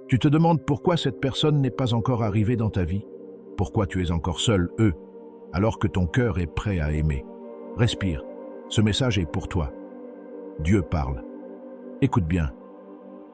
Tu te demandes pourquoi cette personne n'est pas encore arrivée dans ta vie? Pourquoi tu es encore seul, alors que ton cœur est prêt à aimer? Respire, ce message est pour toi. Dieu parle. Écoute bien.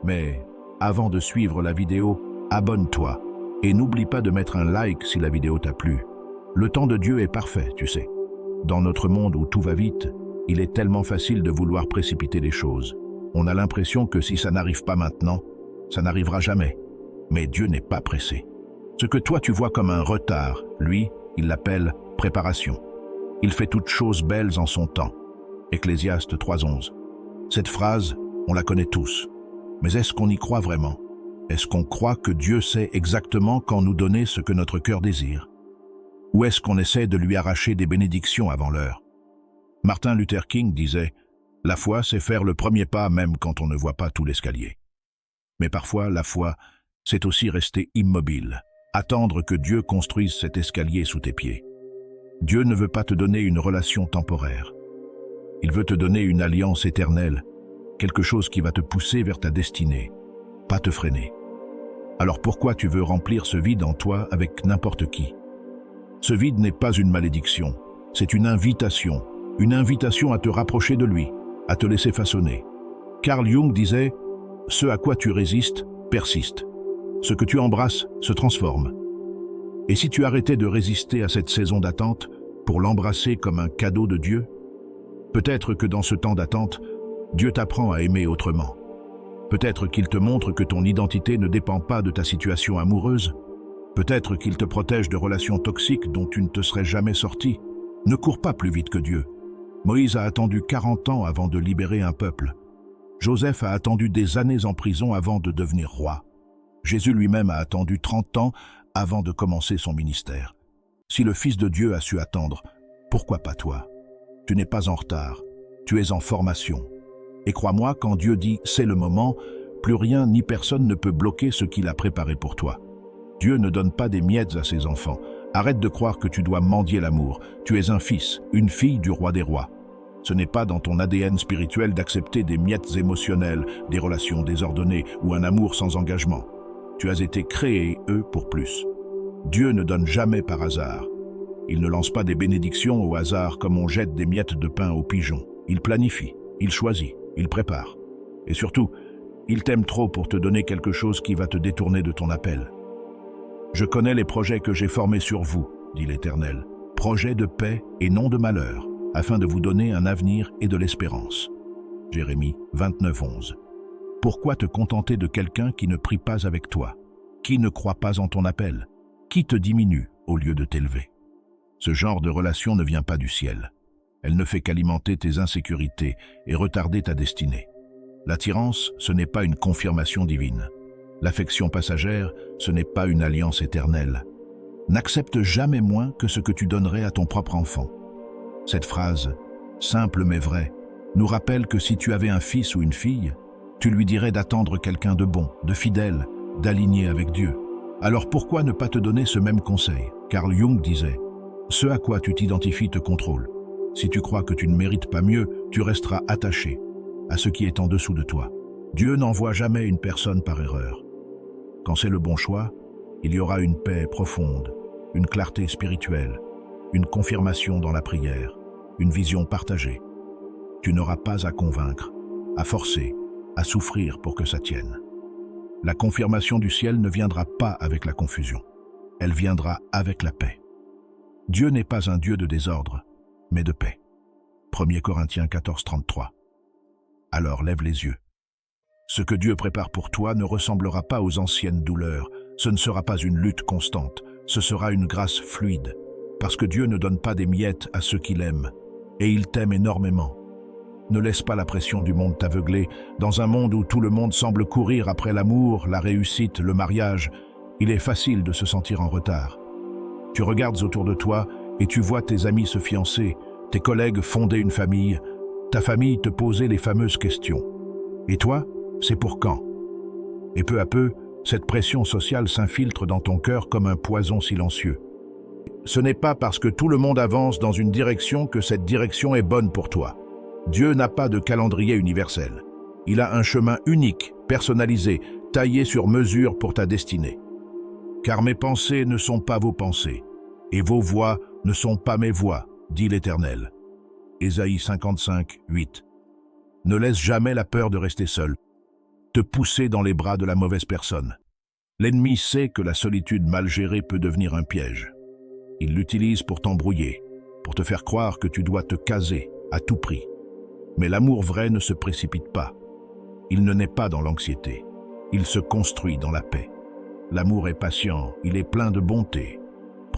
Mais avant de suivre la vidéo, abonne-toi et n'oublie pas de mettre un like si la vidéo t'a plu. Le temps de Dieu est parfait, tu sais. Dans notre monde où tout va vite, il est tellement facile de vouloir précipiter les choses. On a l'impression que si ça n'arrive pas maintenant, ça n'arrivera jamais. Mais Dieu n'est pas pressé. Ce que toi tu vois comme un retard, lui, il l'appelle préparation. Il fait toutes choses belles en son temps. Ecclésiaste 3:11. Cette phrase, on la connaît tous. Mais est-ce qu'on y croit vraiment? Est-ce qu'on croit que Dieu sait exactement quand nous donner ce que notre cœur désire? Ou est-ce qu'on essaie de lui arracher des bénédictions avant l'heure? Martin Luther King disait « La foi, c'est faire le premier pas même quand on ne voit pas tout l'escalier. » Mais parfois, la foi, c'est aussi rester immobile, attendre que Dieu construise cet escalier sous tes pieds. Dieu ne veut pas te donner une relation temporaire. Il veut te donner une alliance éternelle, quelque chose qui va te pousser vers ta destinée, pas te freiner. Alors pourquoi tu veux remplir ce vide en toi avec n'importe qui? Ce vide n'est pas une malédiction, c'est une invitation à te rapprocher de lui, à te laisser façonner. Carl Jung disait « Ce à quoi tu résistes, persiste. Ce que tu embrasses se transforme. » Et si tu arrêtais de résister à cette saison d'attente pour l'embrasser comme un cadeau de Dieu? Peut-être que dans ce temps d'attente, Dieu t'apprend à aimer autrement. Peut-être qu'il te montre que ton identité ne dépend pas de ta situation amoureuse. Peut-être qu'il te protège de relations toxiques dont tu ne te serais jamais sorti. Ne cours pas plus vite que Dieu. Moïse a attendu 40 ans avant de libérer un peuple. Joseph a attendu des années en prison avant de devenir roi. Jésus lui-même a attendu 30 ans avant de commencer son ministère. Si le Fils de Dieu a su attendre, pourquoi pas toi? Tu n'es pas en retard, tu es en formation. Et crois-moi, quand Dieu dit « c'est le moment », plus rien ni personne ne peut bloquer ce qu'il a préparé pour toi. Dieu ne donne pas des miettes à ses enfants. Arrête de croire que tu dois mendier l'amour. Tu es un fils, une fille du roi des rois. Ce n'est pas dans ton ADN spirituel d'accepter des miettes émotionnelles, des relations désordonnées ou un amour sans engagement. Tu as été créé, pour plus. Dieu ne donne jamais par hasard. Il ne lance pas des bénédictions au hasard comme on jette des miettes de pain aux pigeons. Il planifie, il choisit, il prépare. Et surtout, il t'aime trop pour te donner quelque chose qui va te détourner de ton appel. Je connais les projets que j'ai formés sur vous, dit l'Éternel, projets de paix et non de malheur, afin de vous donner un avenir et de l'espérance. Jérémie 29:11. Pourquoi te contenter de quelqu'un qui ne prie pas avec toi, qui ne croit pas en ton appel, qui te diminue au lieu de t'élever? Ce genre de relation ne vient pas du ciel. Elle ne fait qu'alimenter tes insécurités et retarder ta destinée. L'attirance, ce n'est pas une confirmation divine. L'affection passagère, ce n'est pas une alliance éternelle. N'accepte jamais moins que ce que tu donnerais à ton propre enfant. Cette phrase, simple mais vraie, nous rappelle que si tu avais un fils ou une fille, tu lui dirais d'attendre quelqu'un de bon, de fidèle, d'aligné avec Dieu. Alors pourquoi ne pas te donner ce même conseil? Carl Jung disait « Ce à quoi tu t'identifies te contrôle. Si tu crois que tu ne mérites pas mieux, tu resteras attaché à ce qui est en dessous de toi. Dieu n'envoie jamais une personne par erreur. Quand c'est le bon choix, il y aura une paix profonde, une clarté spirituelle, une confirmation dans la prière, une vision partagée. Tu n'auras pas à convaincre, à forcer, à souffrir pour que ça tienne. La confirmation du ciel ne viendra pas avec la confusion. Elle viendra avec la paix. Dieu n'est pas un Dieu de désordre, mais de paix. 1 Corinthiens 14:33. Alors lève les yeux. Ce que Dieu prépare pour toi ne ressemblera pas aux anciennes douleurs. Ce ne sera pas une lutte constante. Ce sera une grâce fluide. Parce que Dieu ne donne pas des miettes à ceux qu'il aime. Et il t'aime énormément. Ne laisse pas la pression du monde t'aveugler. Dans un monde où tout le monde semble courir après l'amour, la réussite, le mariage, il est facile de se sentir en retard. Tu regardes autour de toi et tu vois tes amis se fiancer, tes collègues fonder une famille, ta famille te poser les fameuses questions. Et toi, c'est pour quand? Et peu à peu, cette pression sociale s'infiltre dans ton cœur comme un poison silencieux. Ce n'est pas parce que tout le monde avance dans une direction que cette direction est bonne pour toi. Dieu n'a pas de calendrier universel. Il a un chemin unique, personnalisé, taillé sur mesure pour ta destinée. Car mes pensées ne sont pas vos pensées, et vos voies ne sont pas mes voies, dit l'Éternel. Ésaïe 55, 8. Ne laisse jamais la peur de rester seul te pousser dans les bras de la mauvaise personne. L'ennemi sait que la solitude mal gérée peut devenir un piège. Il l'utilise pour t'embrouiller, pour te faire croire que tu dois te caser à tout prix. Mais l'amour vrai ne se précipite pas. Il ne naît pas dans l'anxiété. Il se construit dans la paix. L'amour est patient, il est plein de bonté.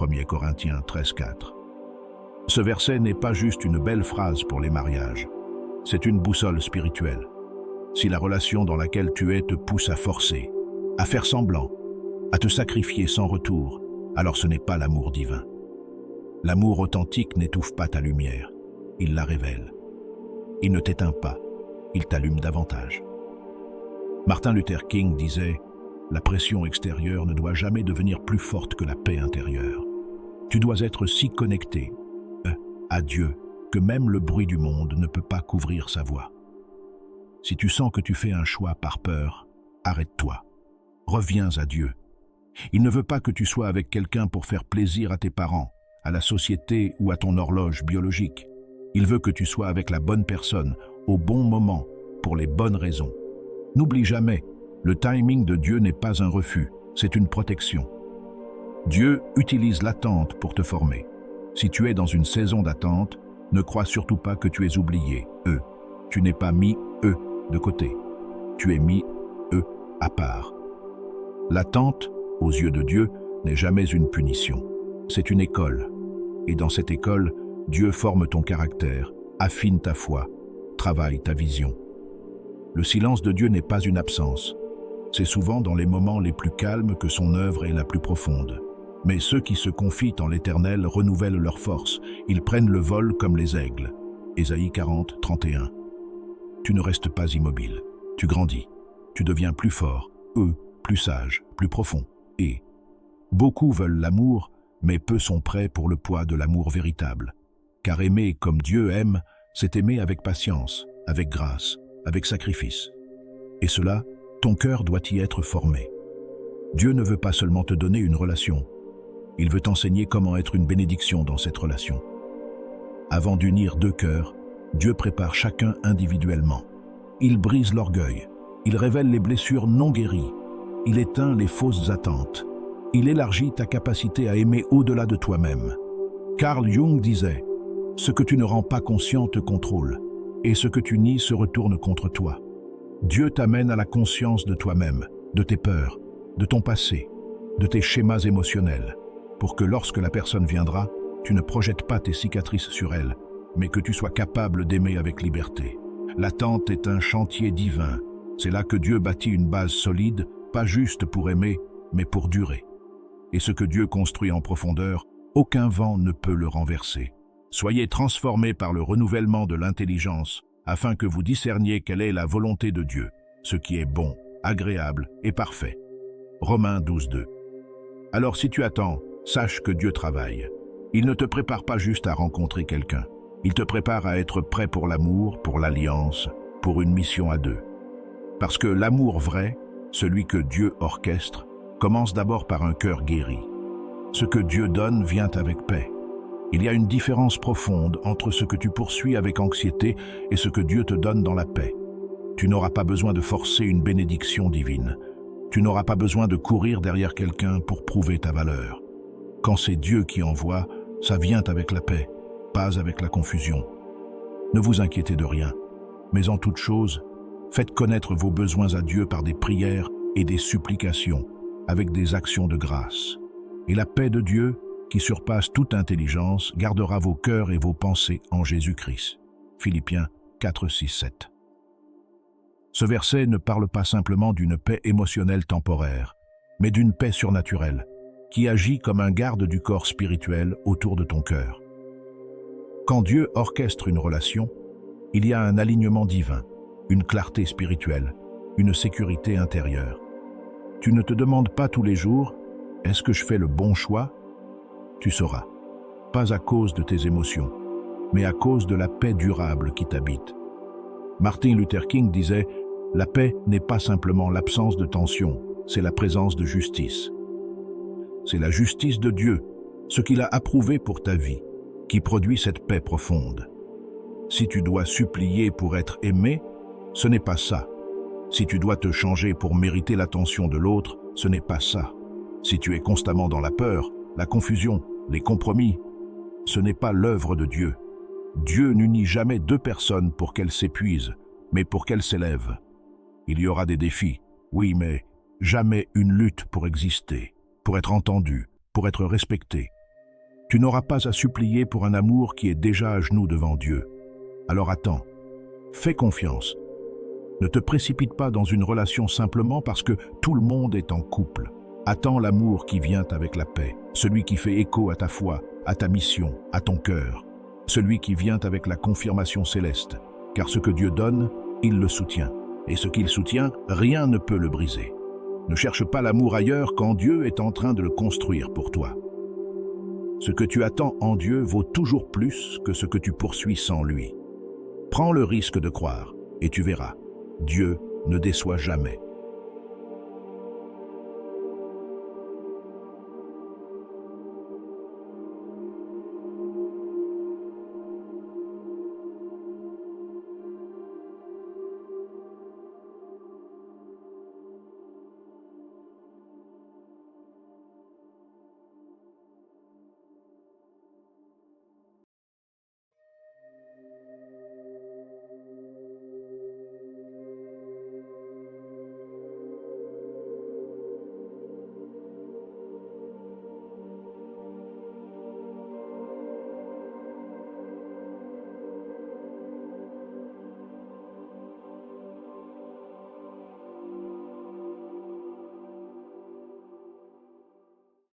1 Corinthiens 13, 4. Ce verset n'est pas juste une belle phrase pour les mariages. C'est une boussole spirituelle. Si la relation dans laquelle tu es te pousse à forcer, à faire semblant, à te sacrifier sans retour, alors ce n'est pas l'amour divin. L'amour authentique n'étouffe pas ta lumière, il la révèle. Il ne t'éteint pas, il t'allume davantage. Martin Luther King disait « La pression extérieure ne doit jamais devenir plus forte que la paix intérieure. Tu dois être si connecté à Dieu que même le bruit du monde ne peut pas couvrir sa voix. Si tu sens que tu fais un choix par peur, arrête-toi. Reviens à Dieu. Il ne veut pas que tu sois avec quelqu'un pour faire plaisir à tes parents, à la société ou à ton horloge biologique. Il veut que tu sois avec la bonne personne, au bon moment, pour les bonnes raisons. N'oublie jamais, le timing de Dieu n'est pas un refus, c'est une protection. Dieu utilise l'attente pour te former. Si tu es dans une saison d'attente, ne crois surtout pas que tu es oublié, Tu n'es pas mis, de côté. Tu es mis, à part. L'attente, aux yeux de Dieu, n'est jamais une punition. C'est une école. Et dans cette école, Dieu forme ton caractère, affine ta foi, travaille ta vision. Le silence de Dieu n'est pas une absence. C'est souvent dans les moments les plus calmes que son œuvre est la plus profonde. Mais ceux qui se confient en l'Éternel renouvellent leurs forces. Ils prennent le vol comme les aigles. Ésaïe 40, 31. Tu ne restes pas immobile. Tu grandis. Tu deviens plus fort, plus sage, plus profond. Et beaucoup veulent l'amour, mais peu sont prêts pour le poids de l'amour véritable. Car aimer comme Dieu aime, c'est aimer avec patience, avec grâce, avec sacrifice. Et cela, ton cœur doit y être formé. Dieu ne veut pas seulement te donner une relation. Il veut t'enseigner comment être une bénédiction dans cette relation. Avant d'unir deux cœurs, Dieu prépare chacun individuellement. Il brise l'orgueil. Il révèle les blessures non guéries. Il éteint les fausses attentes. Il élargit ta capacité à aimer au-delà de toi-même. Carl Jung disait « Ce que tu ne rends pas conscient te contrôle, et ce que tu nies se retourne contre toi. » Dieu t'amène à la conscience de toi-même, de tes peurs, de ton passé, de tes schémas émotionnels, pour que lorsque la personne viendra, tu ne projettes pas tes cicatrices sur elle, mais que tu sois capable d'aimer avec liberté. L'attente est un chantier divin. C'est là que Dieu bâtit une base solide, pas juste pour aimer, mais pour durer. Et ce que Dieu construit en profondeur, aucun vent ne peut le renverser. Soyez transformés par le renouvellement de l'intelligence, afin que vous discerniez quelle est la volonté de Dieu, ce qui est bon, agréable et parfait. Romains 12, 2. Alors si tu attends, sache que Dieu travaille. Il ne te prépare pas juste à rencontrer quelqu'un. Il te prépare à être prêt pour l'amour, pour l'alliance, pour une mission à deux. Parce que l'amour vrai, celui que Dieu orchestre, commence d'abord par un cœur guéri. Ce que Dieu donne vient avec paix. Il y a une différence profonde entre ce que tu poursuis avec anxiété et ce que Dieu te donne dans la paix. Tu n'auras pas besoin de forcer une bénédiction divine. Tu n'auras pas besoin de courir derrière quelqu'un pour prouver ta valeur. Quand c'est Dieu qui envoie, ça vient avec la paix, pas avec la confusion. Ne vous inquiétez de rien, mais en toute chose, faites connaître vos besoins à Dieu par des prières et des supplications, avec des actions de grâce. Et la paix de Dieu, qui surpasse toute intelligence, gardera vos cœurs et vos pensées en Jésus-Christ. Philippiens 4, 6, 7. Ce verset ne parle pas simplement d'une paix émotionnelle temporaire, mais d'une paix surnaturelle, qui agit comme un garde du corps spirituel autour de ton cœur. Quand Dieu orchestre une relation, il y a un alignement divin, une clarté spirituelle, une sécurité intérieure. Tu ne te demandes pas tous les jours « Est-ce que je fais le bon choix ?» Tu sauras, pas à cause de tes émotions, mais à cause de la paix durable qui t'habite. Martin Luther King disait « La paix n'est pas simplement l'absence de tension, c'est la présence de justice. C'est la justice de Dieu, ce qu'il a approuvé pour ta vie, qui produit cette paix profonde. Si tu dois supplier pour être aimé, ce n'est pas ça. Si tu dois te changer pour mériter l'attention de l'autre, ce n'est pas ça. Si tu es constamment dans la peur, la confusion, les compromis, ce n'est pas l'œuvre de Dieu. Dieu n'unit jamais deux personnes pour qu'elles s'épuisent, mais pour qu'elles s'élèvent. Il y aura des défis, oui, mais jamais une lutte pour exister, pour être entendu, pour être respecté. Tu n'auras pas à supplier pour un amour qui est déjà à genoux devant Dieu. Alors attends, fais confiance. Ne te précipite pas dans une relation simplement parce que tout le monde est en couple. Attends l'amour qui vient avec la paix, celui qui fait écho à ta foi, à ta mission, à ton cœur, celui qui vient avec la confirmation céleste, car ce que Dieu donne, il le soutient, et ce qu'il soutient, rien ne peut le briser. Ne cherche pas l'amour ailleurs quand Dieu est en train de le construire pour toi. Ce que tu attends en Dieu vaut toujours plus que ce que tu poursuis sans lui. Prends le risque de croire, et tu verras, Dieu ne déçoit jamais.